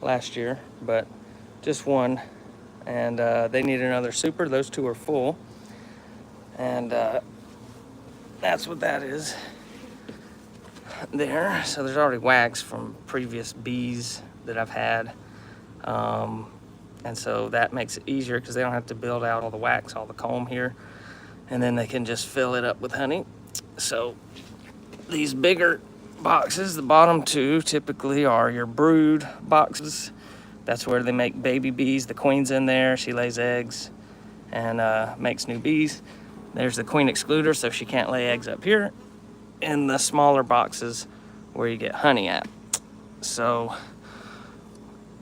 last year, but just one. And they need another super. Those two are full. And that's what that is there. So there's already wax from previous bees that I've had. And so that makes it easier because they don't have to build out all the wax, all the comb here. And then they can just fill it up with honey. So these bigger boxes, the bottom two typically are your brood boxes. That's where they make baby bees. The queen's in there, she lays eggs and makes new bees. There's the queen excluder, so she can't lay eggs up here. In the smaller boxes where you get honey at. So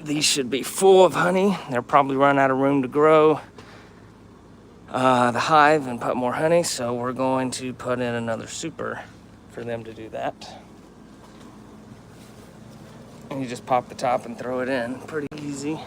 these should be full of honey. They'll probably run out of room to grow the hive and put more honey, so we're going to put in another super for them to do that. And you just pop the top and throw it in. Pretty easy.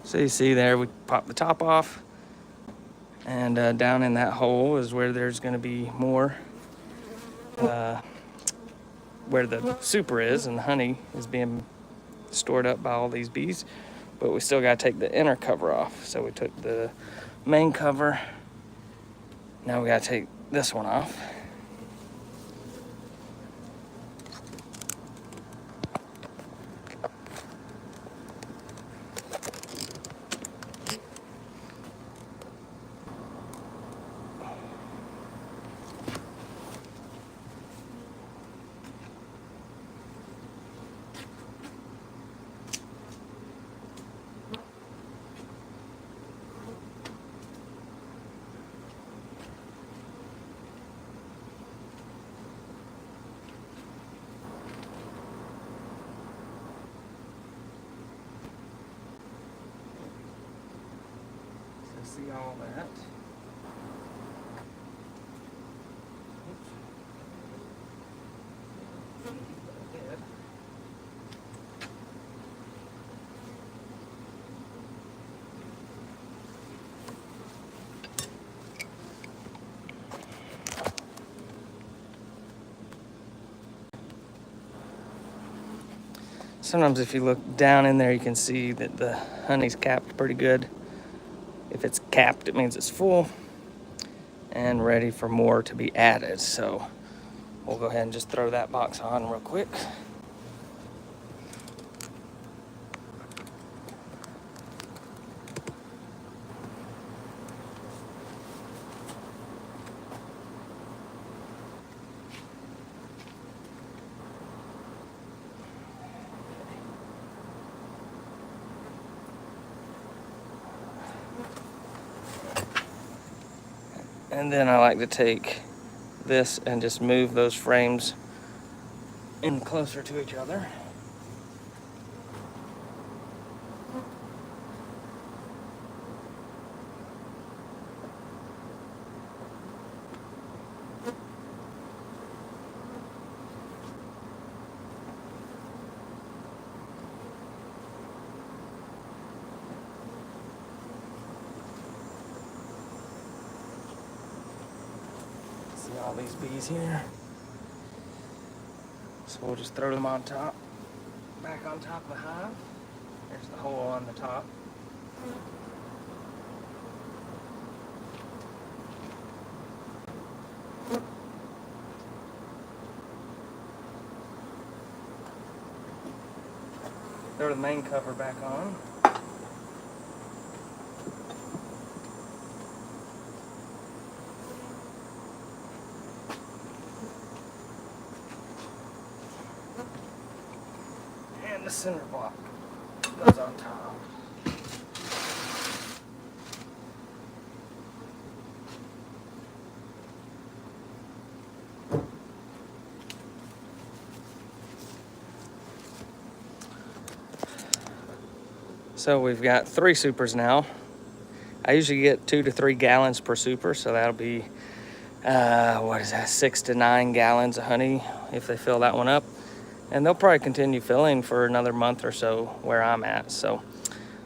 So you see there, we pop the top off, and down in that hole is where there's going to be more, where the super is, and the honey is being stored up by all these bees. But we still got to take the inner cover off. So we took the main cover. Now we got to take this one off. So see all that. Sometimes if you look down in there, you can see that the honey's capped pretty good. If it's capped, it means it's full and ready for more to be added. So we'll go ahead and just throw that box on real quick. And then I like to take this and just move those frames in closer to each other. See all these bees here? So we'll just throw them on top, back on top of the hive. There's the hole on the top. throw the main cover back on. And the center block goes on top. So we've got 3 supers now. I usually get 2 to 3 gallons per super, so that'll be, 6 to 9 gallons of honey if they fill that one up. And they'll probably continue filling for another month or so where I'm at. So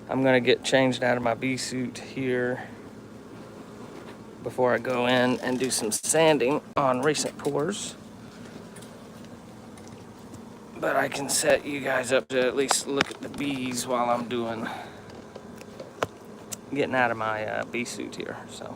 I'm gonna get changed out of my bee suit here before I go in and do some sanding on recent pours. But I can set you guys up to at least look at the bees while I'm getting out of my bee suit here. So.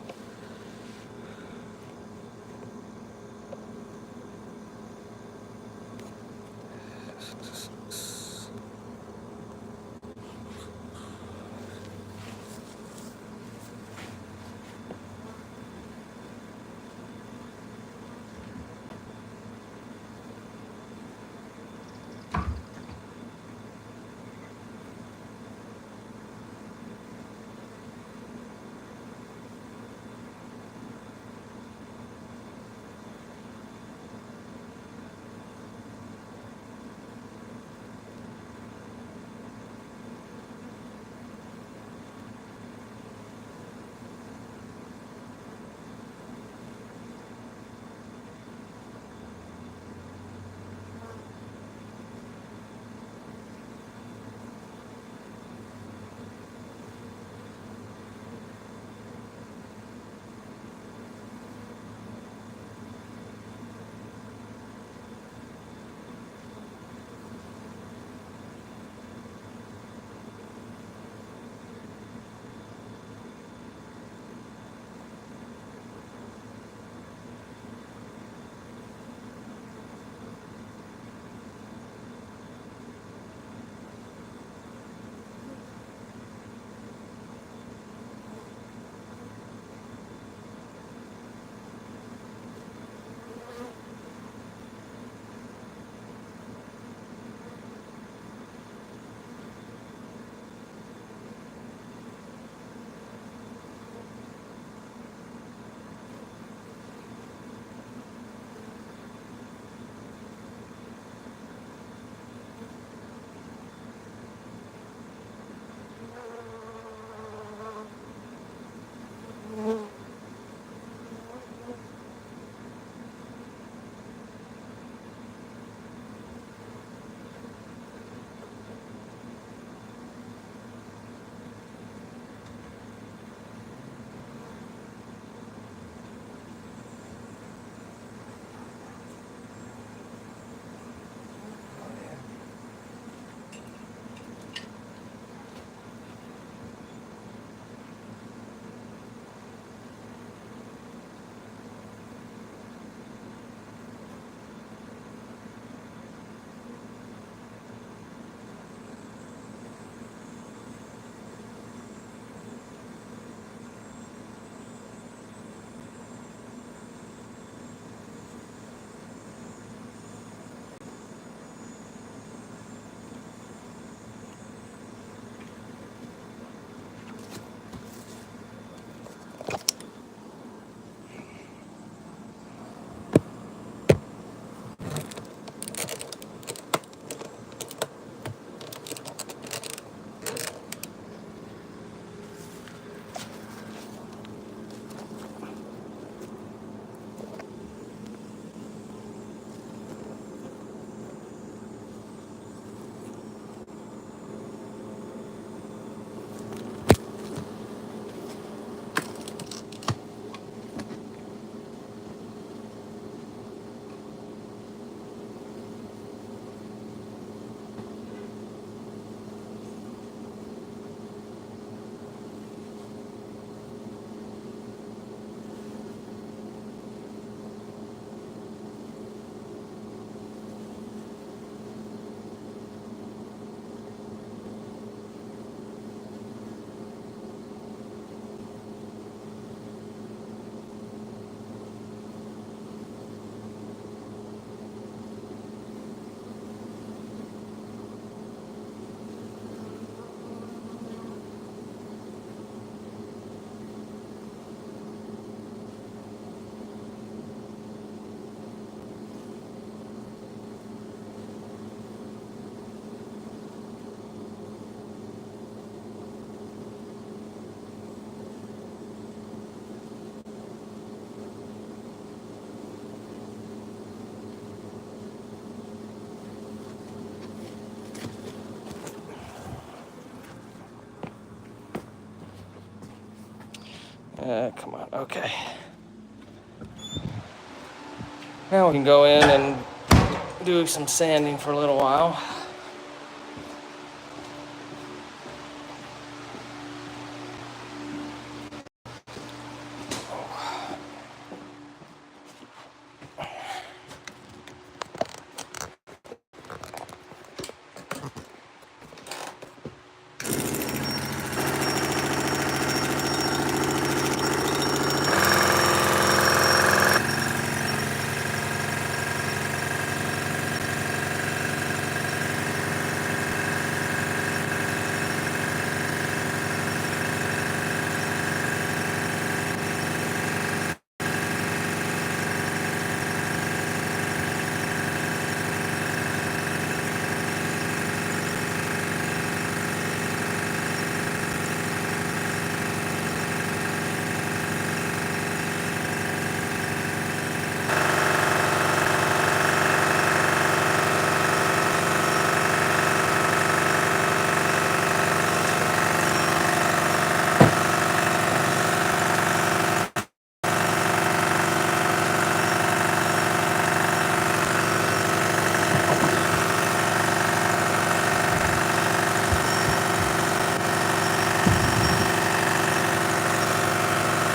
Come on, okay. Now we can go in and do some sanding for a little while.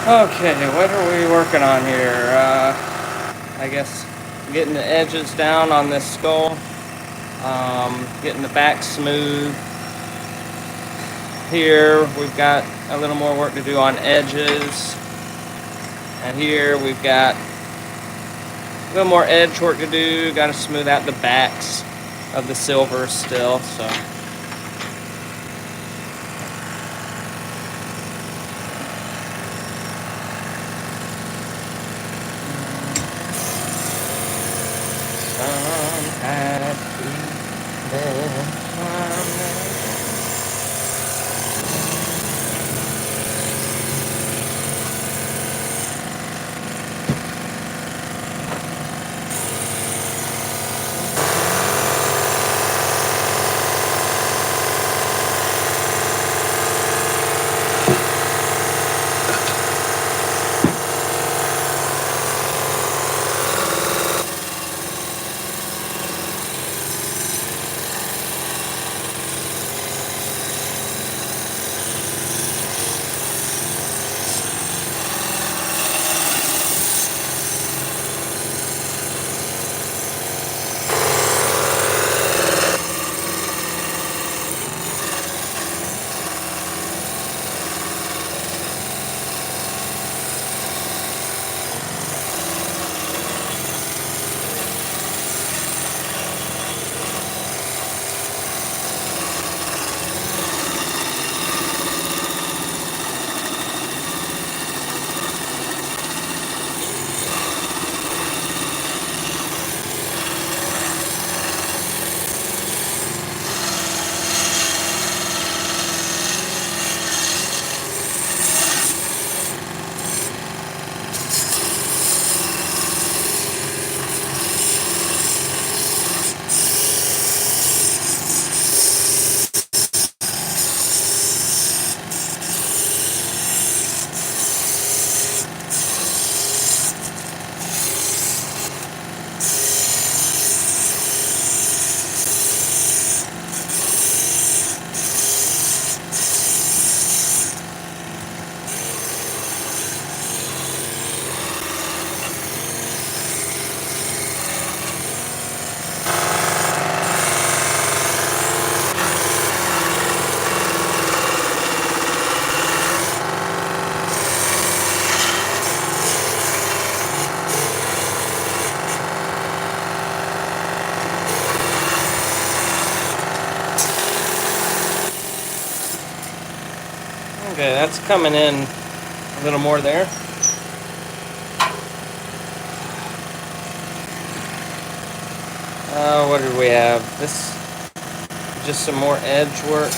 Okay, what are we working on here? I guess getting the edges down on this skull, getting the back smooth. Here we've got a little more work to do on edges, and here we've got a little more edge work to do. Got to smooth out the backs of the silver still, so. Okay, that's coming in a little more there. What did we have? This, just some more edge work.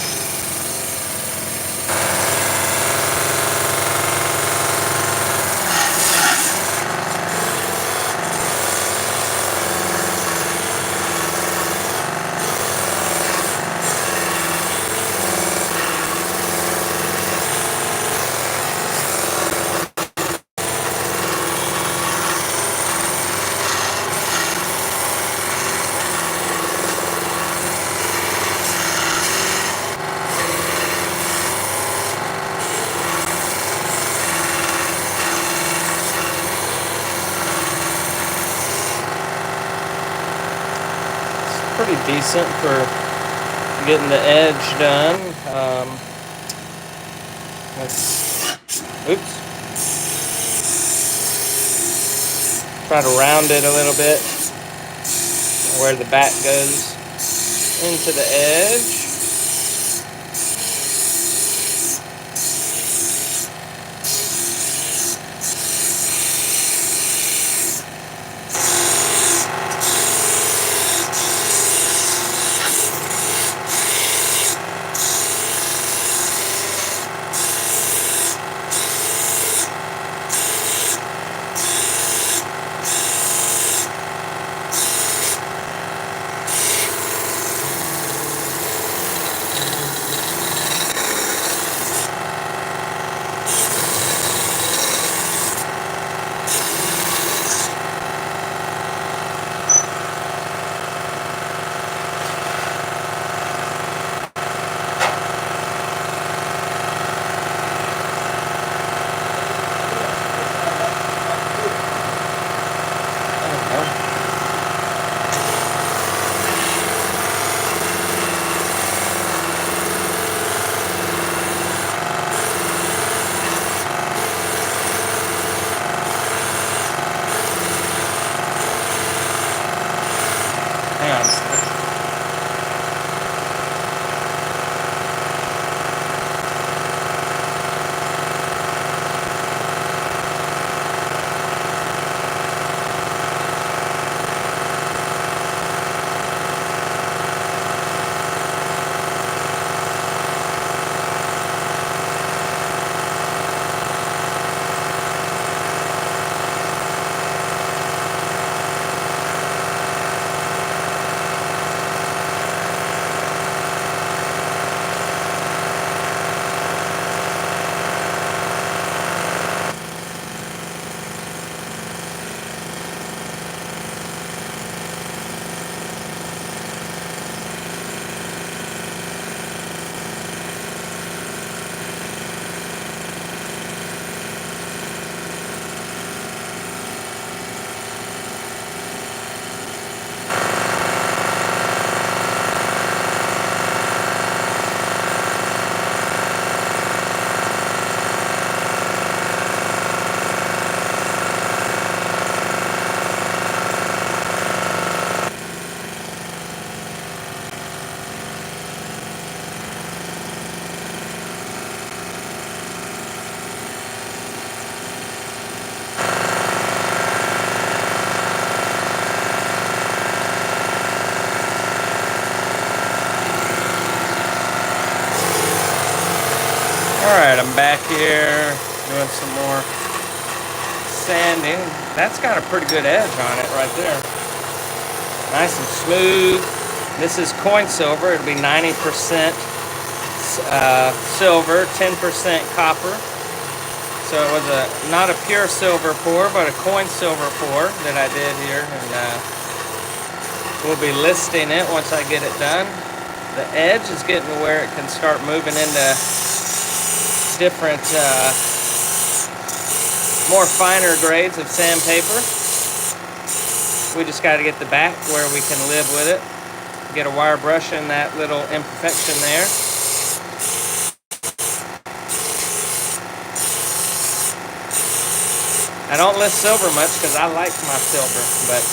pretty decent for getting the edge done. Oops. Try to round it a little bit where the back goes into the edge. Hang on a second. Alright, I'm back here doing some more sanding. That's got a pretty good edge on it right there. Nice and smooth. This is coin silver. It'll be 90% silver, 10% copper. So it was not a pure silver pour, but a coin silver pour that I did here. And we'll be listing it once I get it done. The edge is getting to where it can start moving into different, more finer grades of sandpaper. We just got to get the back where we can live with it. Get a wire brush in that little imperfection there. I don't list silver much because I like my silver, but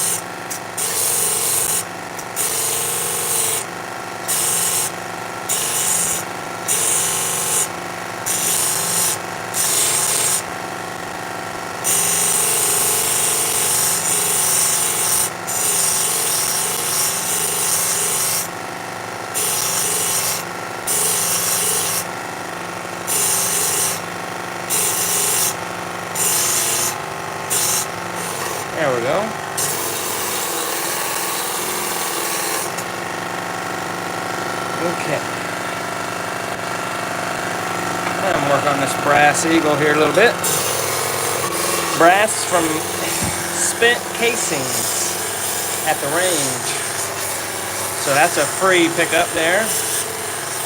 there we go. Okay. I'm gonna work on this brass eagle here a little bit. Brass from spent casings at the range. So that's a free pickup there.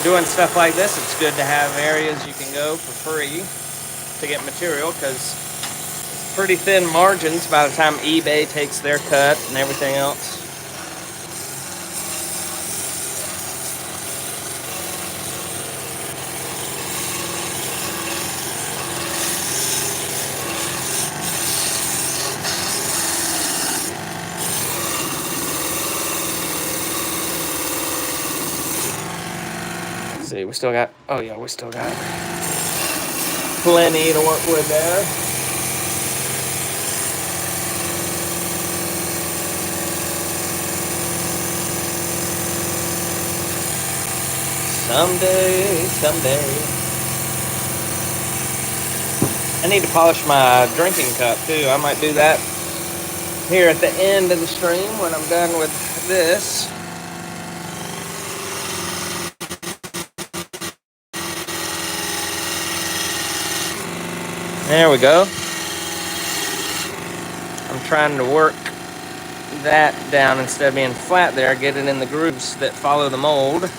Doing stuff like this, it's good to have areas you can go for free to get material, because pretty thin margins by the time eBay takes their cut and everything else. see, we still got, oh yeah, we still got plenty to work with there. Someday. I need to polish my drinking cup too. I might do that here at the end of the stream when I'm done with this. There we go. I'm trying to work that down instead of being flat there, get it in the grooves that follow the mold.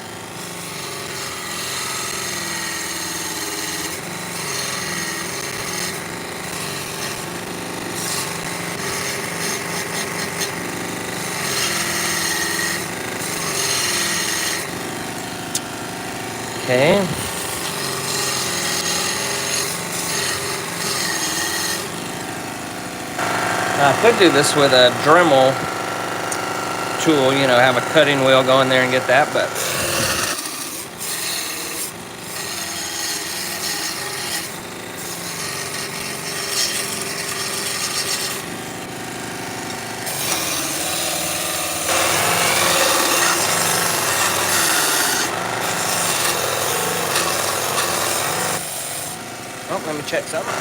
Okay. Now, I could do this with a Dremel tool, you know, have a cutting wheel go in there and get that, but oh, let me check something.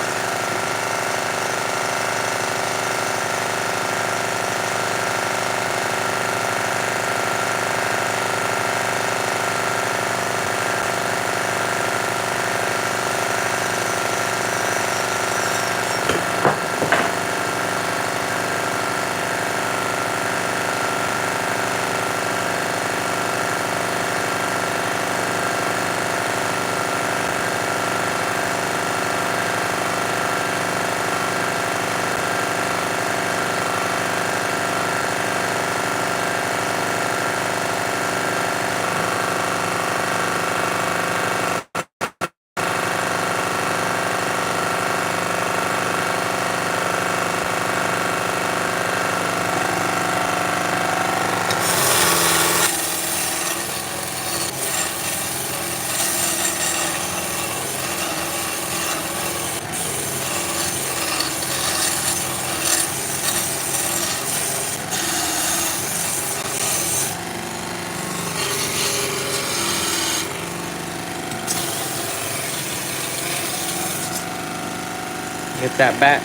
Get that back.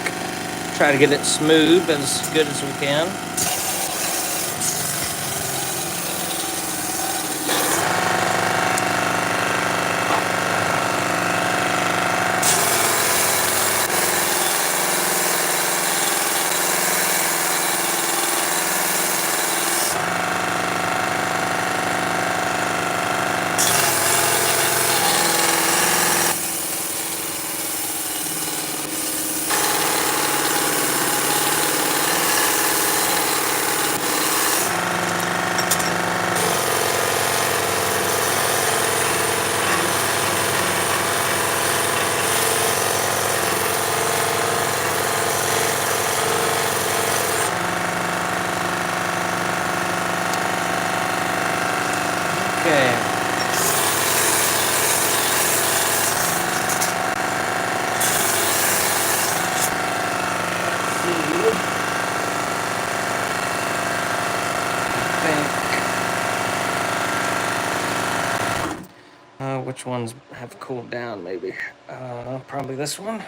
Try to get it smooth as good as we can. Which ones have cooled down, maybe? Probably this one.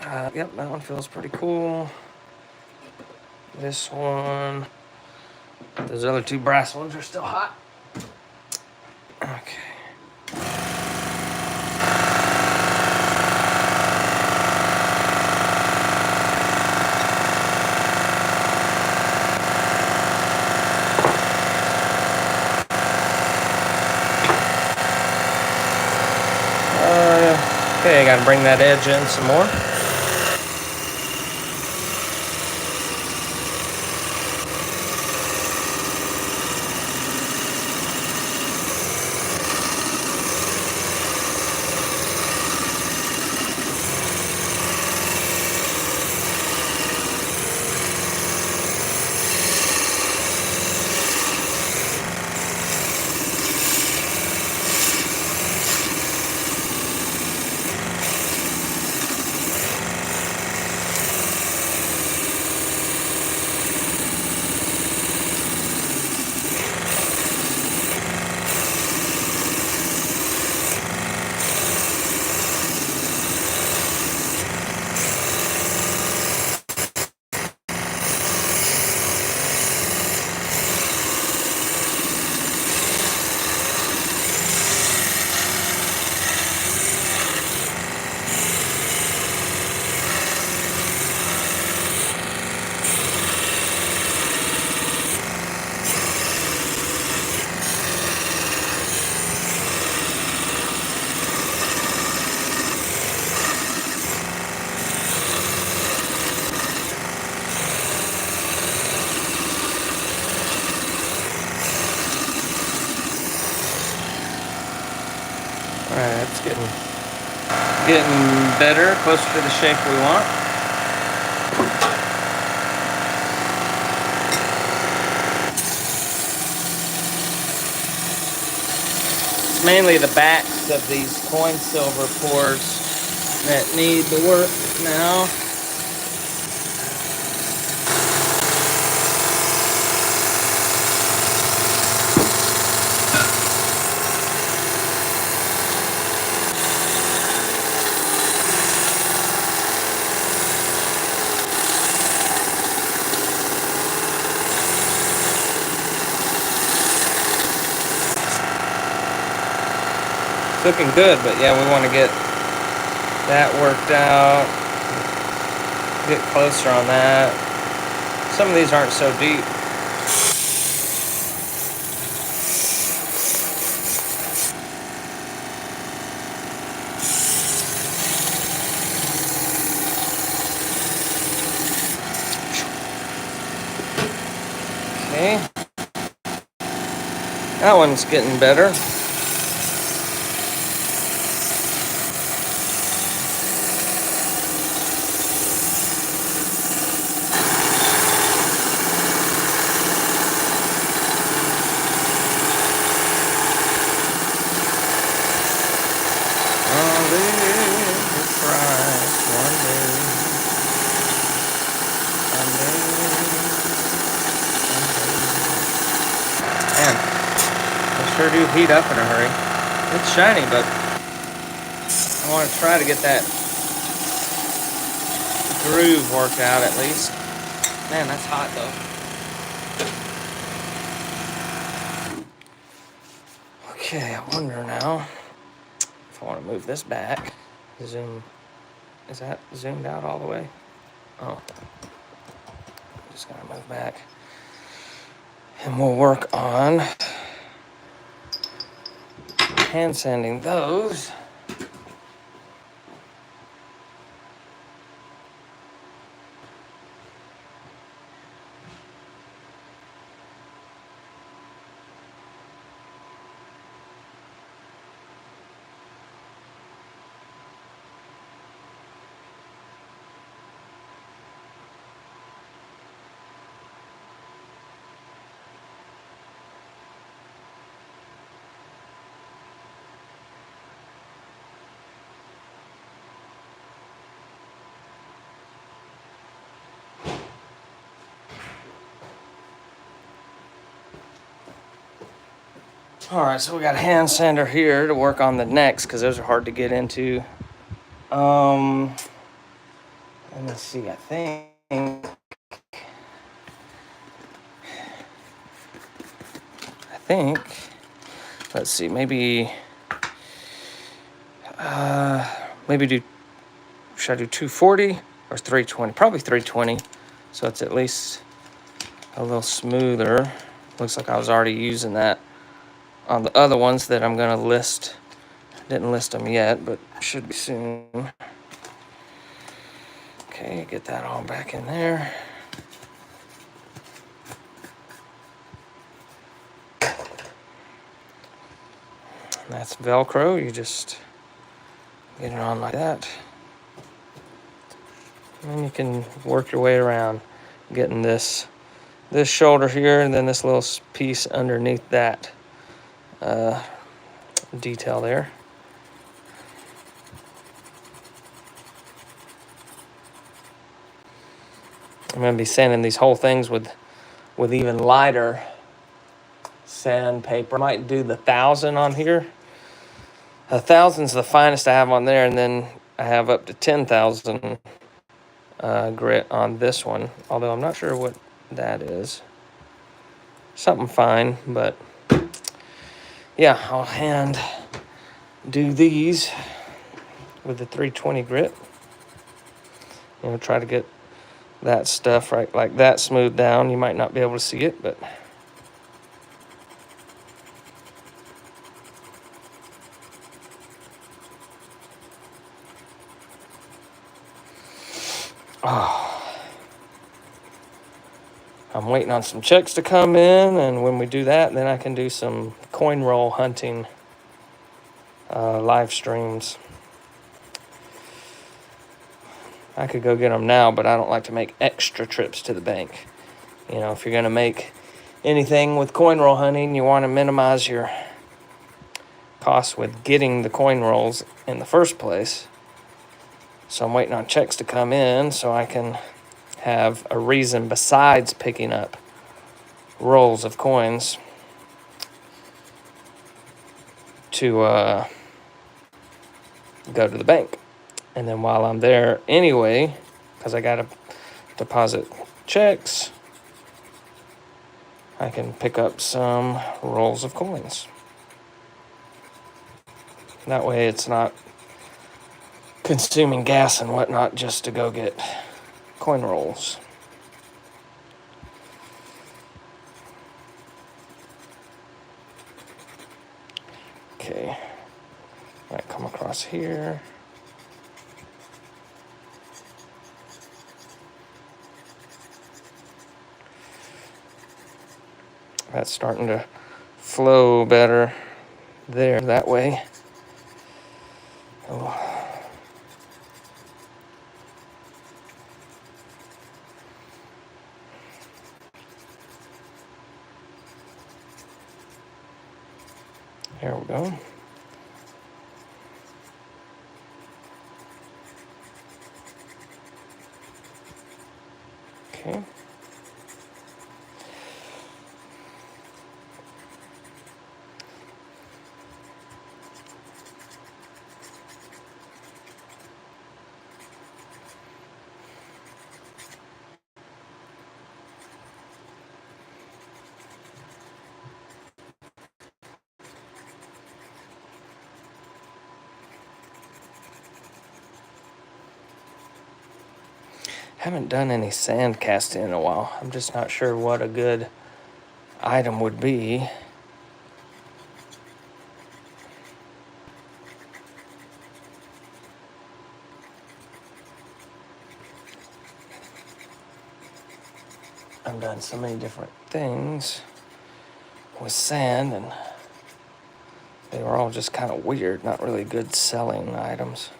Yep, that one feels pretty cool. This one. Those other two brass ones are still hot. Okay. Okay, I gotta bring that edge in some more. All right, it's getting better, closer to the shape we want. It's mainly the backs of these coin silver pours that need the work now. It's looking good, but yeah, we want to get that worked out, get closer on that. Some of these aren't so deep. Okay, that one's getting better. Man, they sure do heat up in a hurry. It's shiny, but I want to try to get that groove worked out at least. Man, that's hot though. Okay, I wonder now if I want to move this back. Zoom. Is that zoomed out all the way? Oh. Just gotta move back. And we'll work on hand sanding those. All right, so we got a hand sander here to work on the necks because those are hard to get into. Let me see. I think. Let's see. Maybe do. Should I do 240 or 320? Probably 320. So it's at least a little smoother. Looks like I was already using that on the other ones that I'm gonna list. Didn't list them yet, but should be soon. Okay, get that all back in there. That's Velcro. You just get it on like that. And you can work your way around getting this shoulder here and then this little piece underneath that detail there. I'm going to be sanding these whole things with even lighter sandpaper. I might do the 1,000 on here. 1,000's the finest I have on there, and then I have up to 10,000 grit on this one, although I'm not sure what that is. Something fine, but yeah, I'll hand do these with the 320 grit. You know, try to get that stuff right like that smoothed down. You might not be able to see it, but I'm waiting on some checks to come in, and when we do that, then I can do some coin roll hunting live streams. I could go get them now, but I don't like to make extra trips to the bank. You know, if you're going to make anything with coin roll hunting, you want to minimize your costs with getting the coin rolls in the first place. So I'm waiting on checks to come in so I can have a reason besides picking up rolls of coins to go to the bank. And then while I'm there anyway, because I got to deposit checks, I can pick up some rolls of coins. That way it's not consuming gas and whatnot just to go get coin rolls. Okay, might come across here. That's starting to flow better there that way. Oh. There we go. Okay. Haven't done any sand casting in a while. I'm just not sure what a good item would be. I've done so many different things with sand, and they were all just kind of weird, not really good selling items.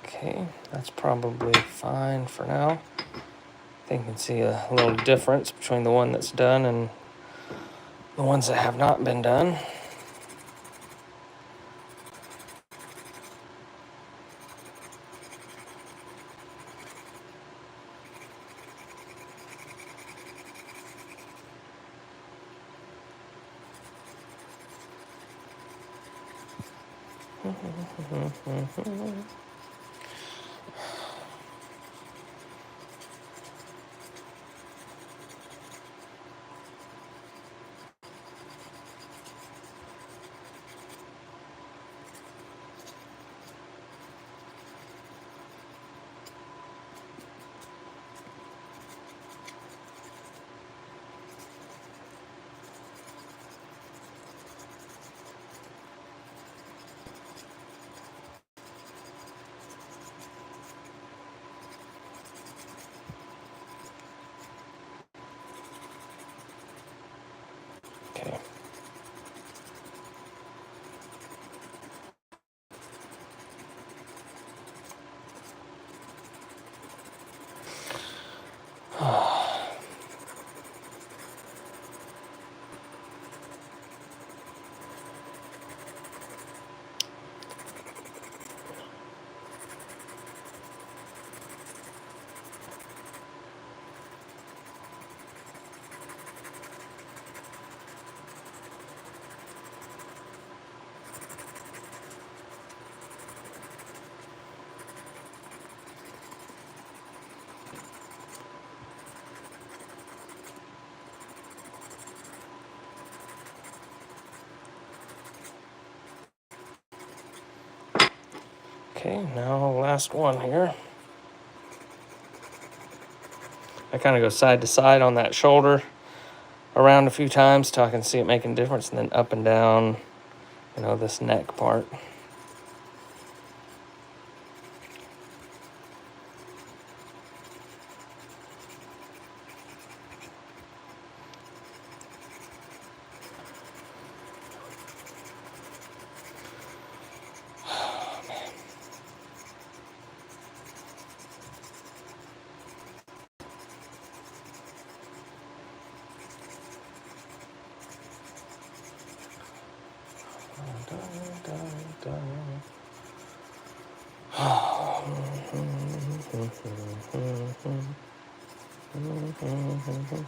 Okay, that's probably fine for now. I think you can see a little difference between the one that's done and the ones that have not been done. Okay. Okay, now last one here. I kind of go side to side on that shoulder around a few times till I can see it making a difference, and then up and down, you know, this neck part.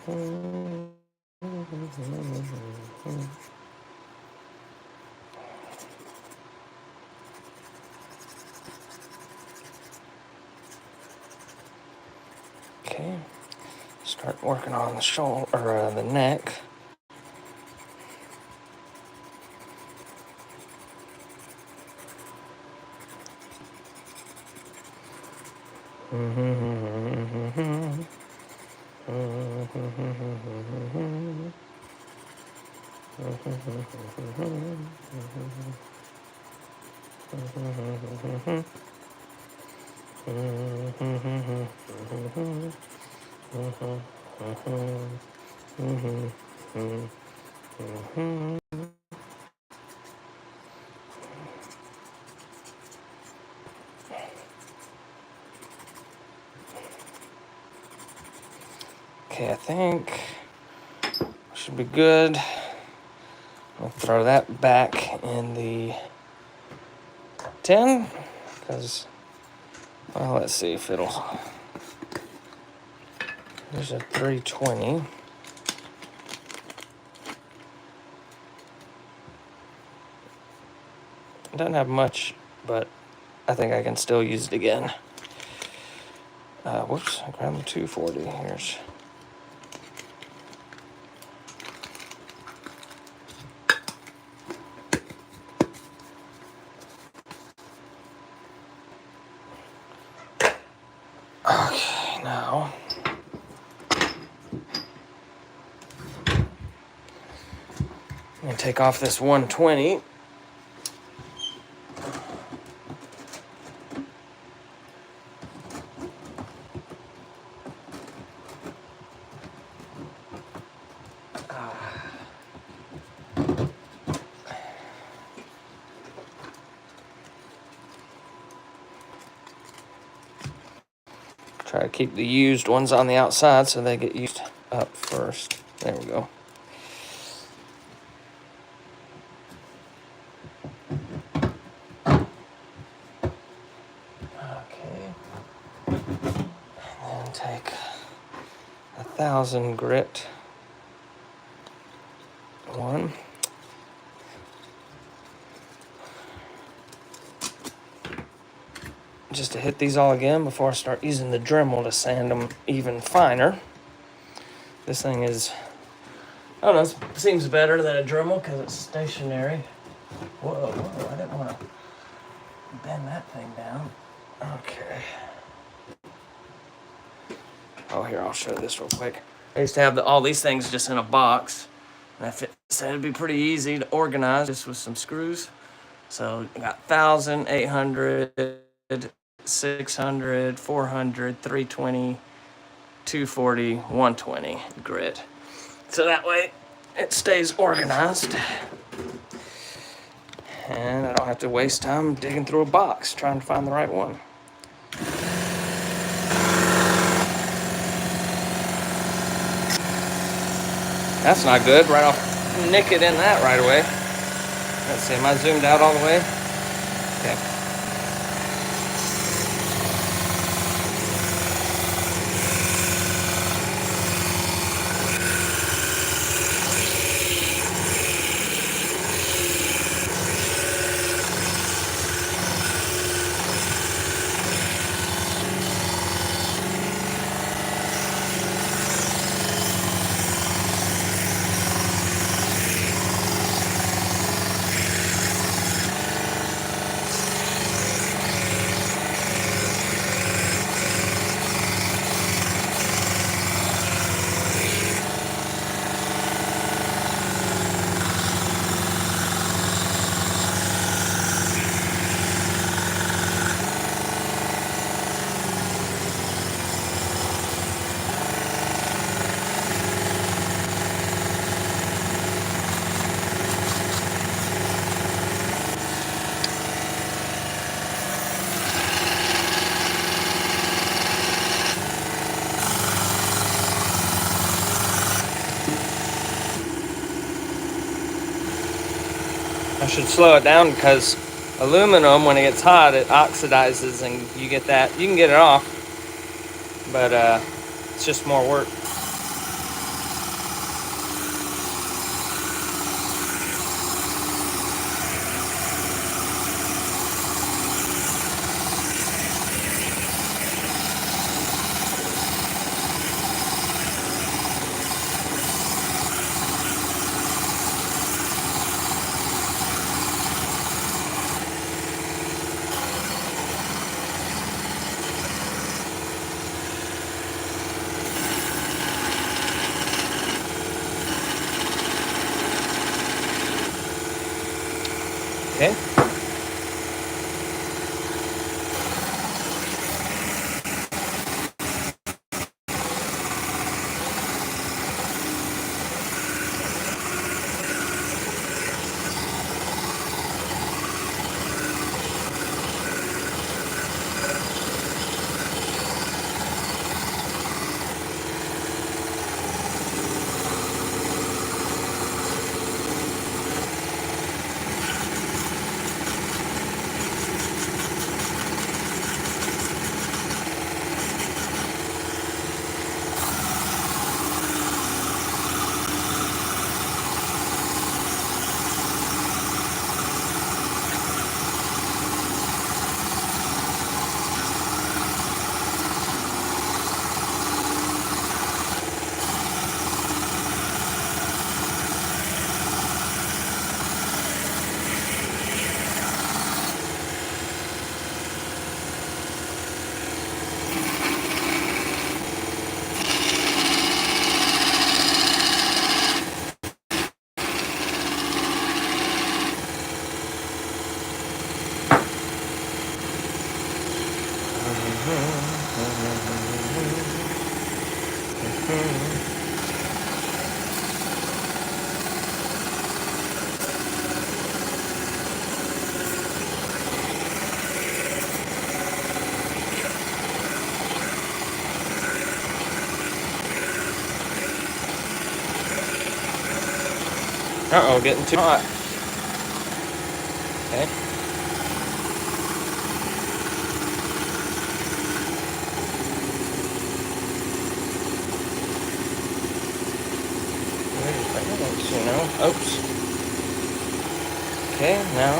Okay, start working on the shoulder or the neck. Okay, I think should be good. I'll throw that back in the tin because, well, let's see if it'll. There's a 320. It doesn't have much, but I think I can still use it again. Whoops, I grabbed the 240. Here's. Okay, now. I'm going to take off this 120. Try to keep the used ones on the outside so they get used up first. There we go. Okay. And then take 1,000 grit one. Just to hit these all again before I start using the Dremel to sand them even finer. This thing is, I don't know, it seems better than a Dremel because it's stationary. Whoa, I didn't want to bend that thing down. Okay. Oh, here, I'll show this real quick. I used to have all these things just in a box. And I said it'd be pretty easy to organize just with some screws. So I got 1,000, 800, 600, 400, 320, 240, 120 grit. So that way it stays organized. And I don't have to waste time digging through a box trying to find the right one. That's not good. Right off, nick it in that right away. Let's see, am I zoomed out all the way? Okay. I should slow it down because aluminum, when it gets hot, it oxidizes and you get that. You can get it off, but it's just more work. Uh-oh, getting too hot. Okay. Oops. Okay, now.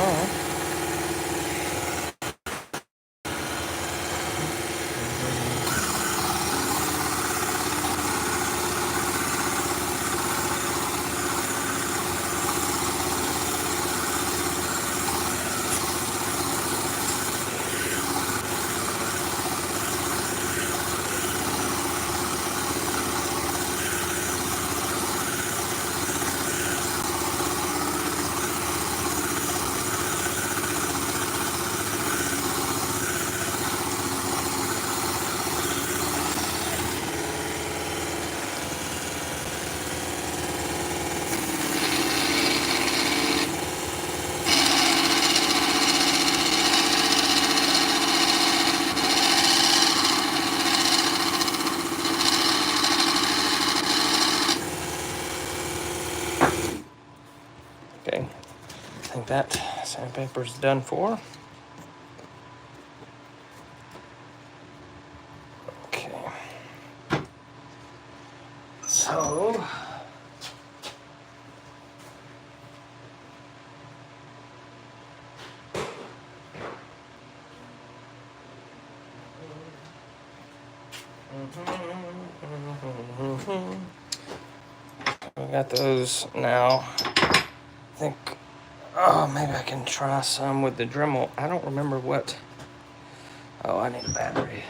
Okay, I think that sandpaper's done for. Okay. So, we got those now. I think, oh, maybe I can try some with the Dremel. I don't remember what. Oh, I need a battery.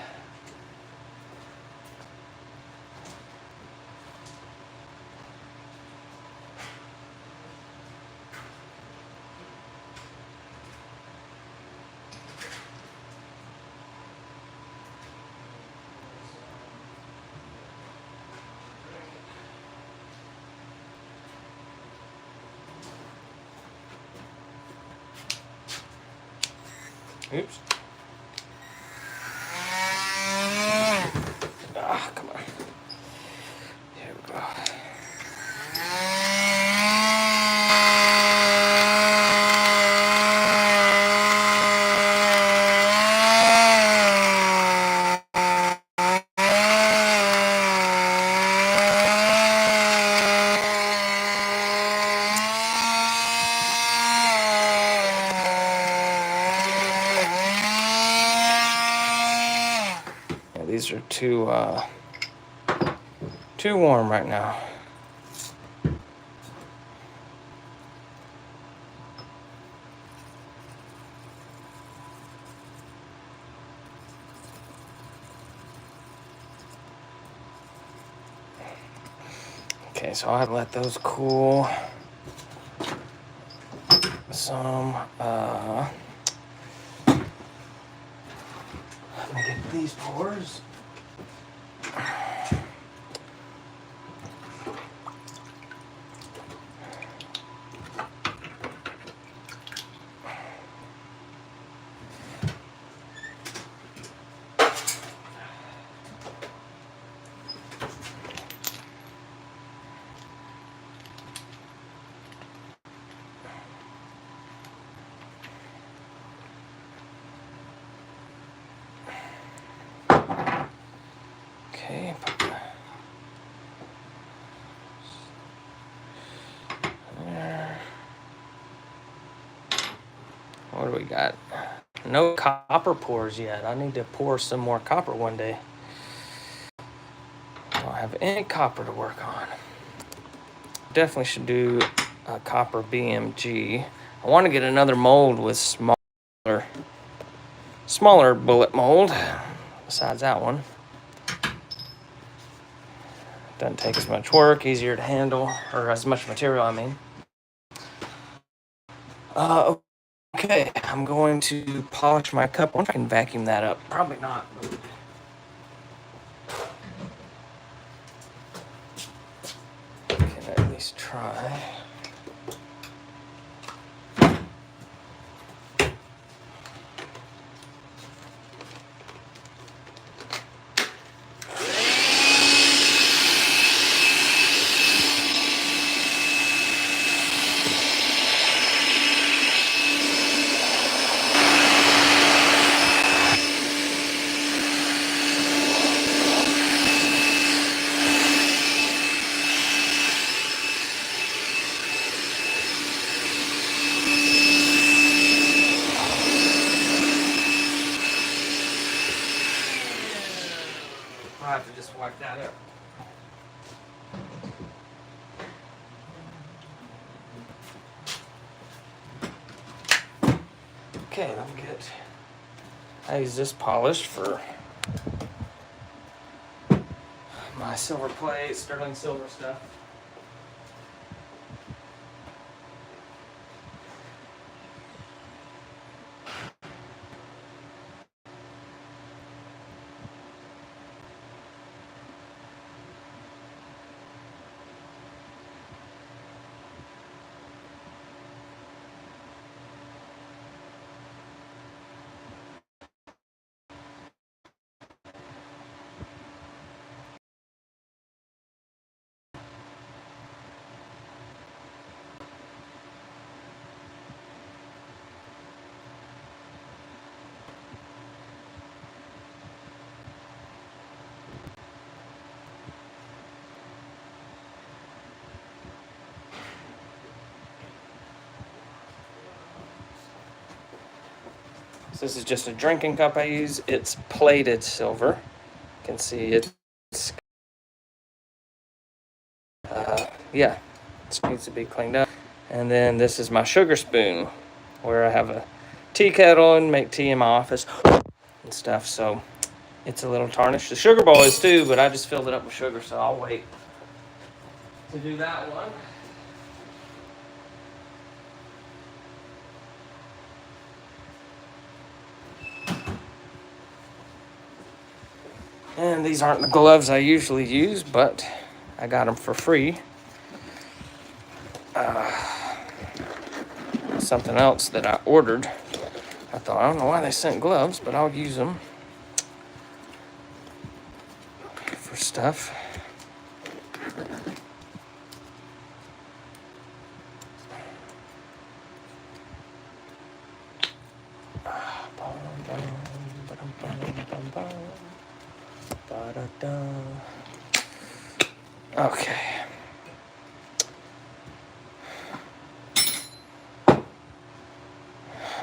Oops. Ah, come on. Here we go. Yeah, these are too warm right now. Okay, so I'll have to let those cool some. Let me get these pores. Okay. There. What do we got? No copper pores yet. I need to pour some more copper one day. Don't have any copper to work on. Definitely should do a copper BMG. I want to get another mold with smaller bullet mold besides that one. Doesn't take as much work, easier to handle, or as much material, I mean. Okay, I'm going to polish my cup. I wonder if I can vacuum that up. Probably not. try. I'll have to just wipe that up. Okay, I'll get. I use this polish for my silver plate, sterling silver stuff. So this is just a drinking cup I use. It's plated silver. You can see it's, yeah, it needs to be cleaned up. And then this is my sugar spoon, where I have a tea kettle and make tea in my office and stuff. So it's a little tarnished. The sugar bowl is too, but I just filled it up with sugar, so I'll wait to do that one. And these aren't the gloves I usually use, but I got them for free. Something else that I ordered. I thought, I don't know why they sent gloves, but I'll use them for stuff. Okay.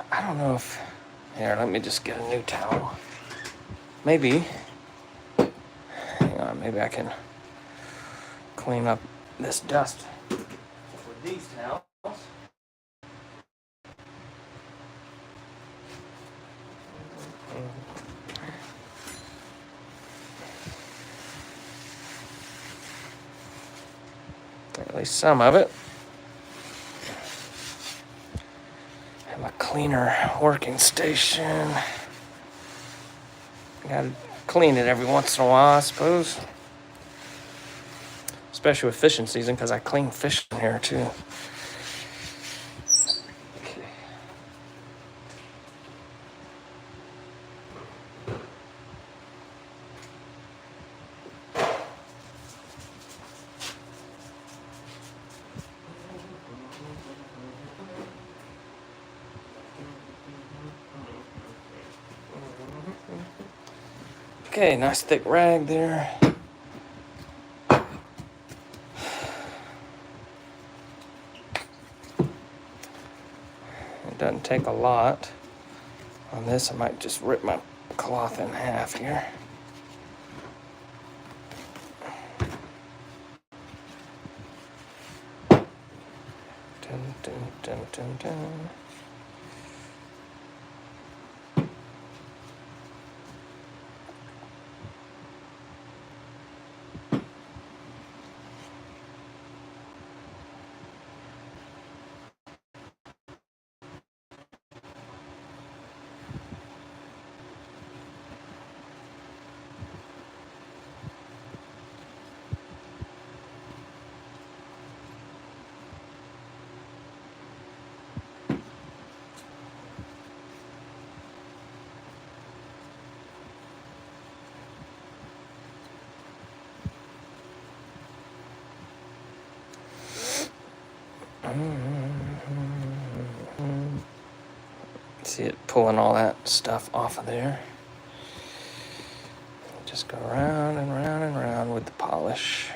I don't know if... Here, let me just get a new towel. Maybe... Hang on, maybe I can clean up this dust with these towels. At least some of it. Have a cleaner working station. Gotta clean it every once in a while, I suppose. Especially with fishing season, because I clean fish in here too. Okay, nice thick rag there. It doesn't take a lot. On this, I might just rip my cloth in half here. Dun, dun, dun, dun, dun. See it pulling all that stuff off of there. Just go around and round and round with the polish.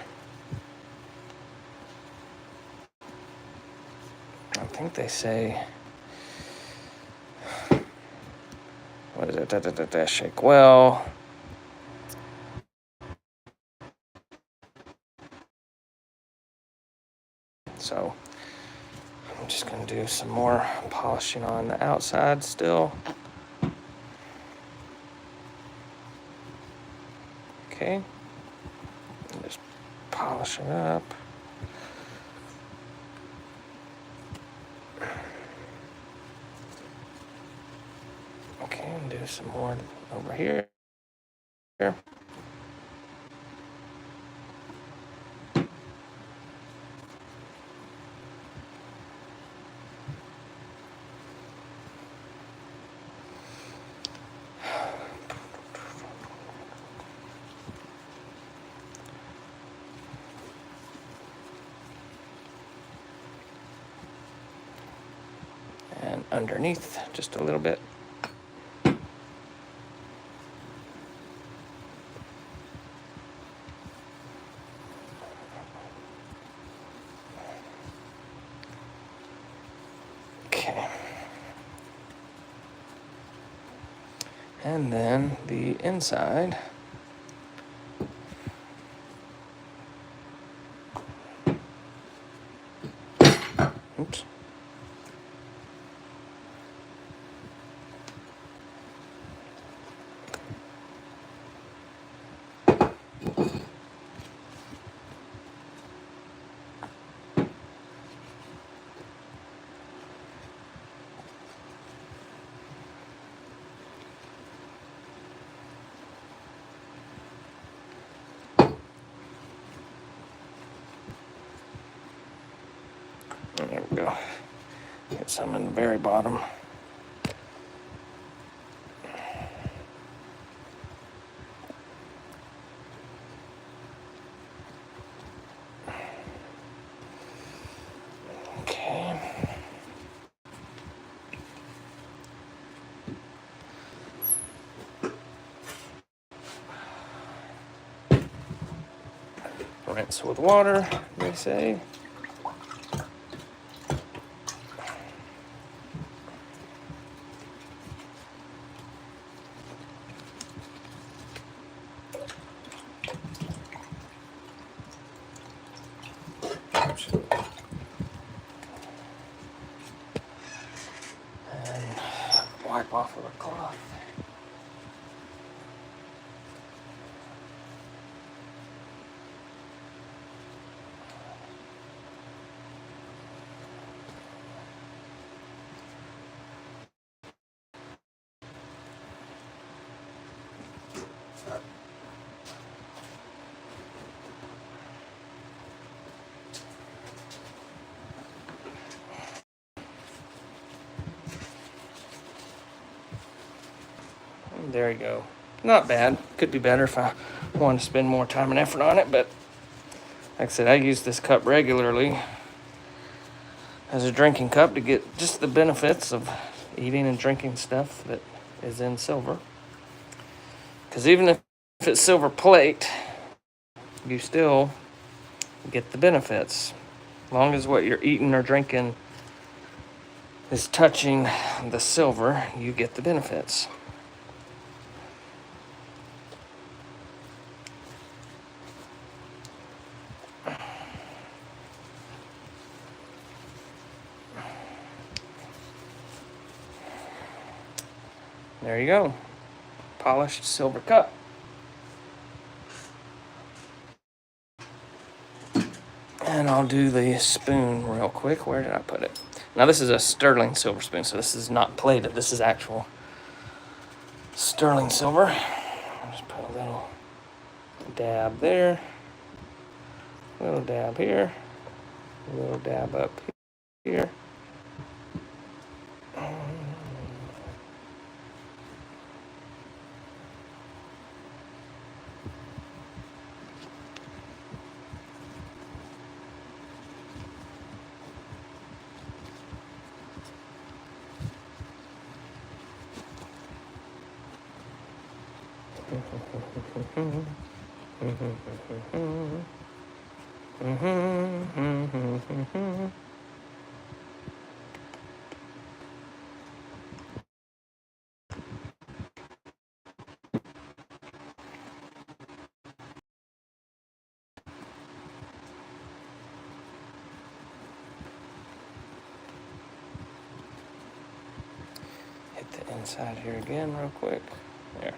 I think they say, what is it? Shake well. So I'm just going to do some more polishing on the outside still. Okay. And just polish it up. Okay, and do some more over here. And underneath just a little bit. Okay. And then the inside. Oops. There we go. Get some in the very bottom. Okay. Rinse with water, they say. And wipe off with a cloth. There you go. Not bad. Could be better if I wanted to spend more time and effort on it, but like I said, I use this cup regularly as a drinking cup to get just the benefits of eating and drinking stuff that is in silver. Because even if it's silver plate, you still get the benefits. As long as what you're eating or drinking is touching the silver, you get the benefits. There you go. Polished silver cup. And I'll do the spoon real quick. Where did I put it? Now this is a sterling silver spoon, so this is not plated. This is actual sterling silver. I'll just put a little dab there. A little dab here. A little dab up here. Hit the inside here again real quick. There.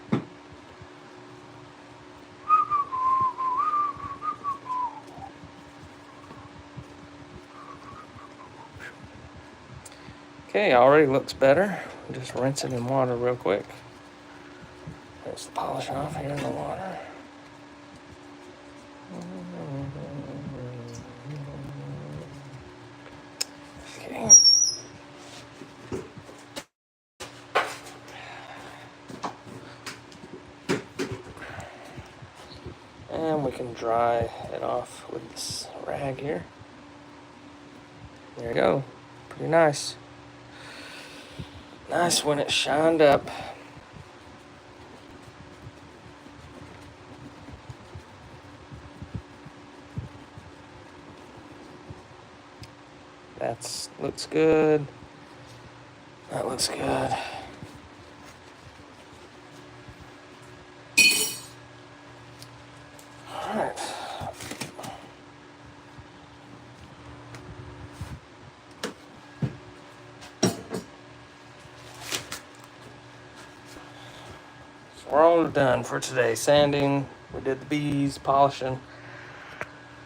Okay, already looks better. Just rinse it in water real quick. There's the polish off here in the water. Okay. And we can dry it off with this rag here. There you go. Pretty nice. Nice when it's shined up. That looks good. That looks good. All right. So we're all done for today. Sanding, we did the bees, polishing.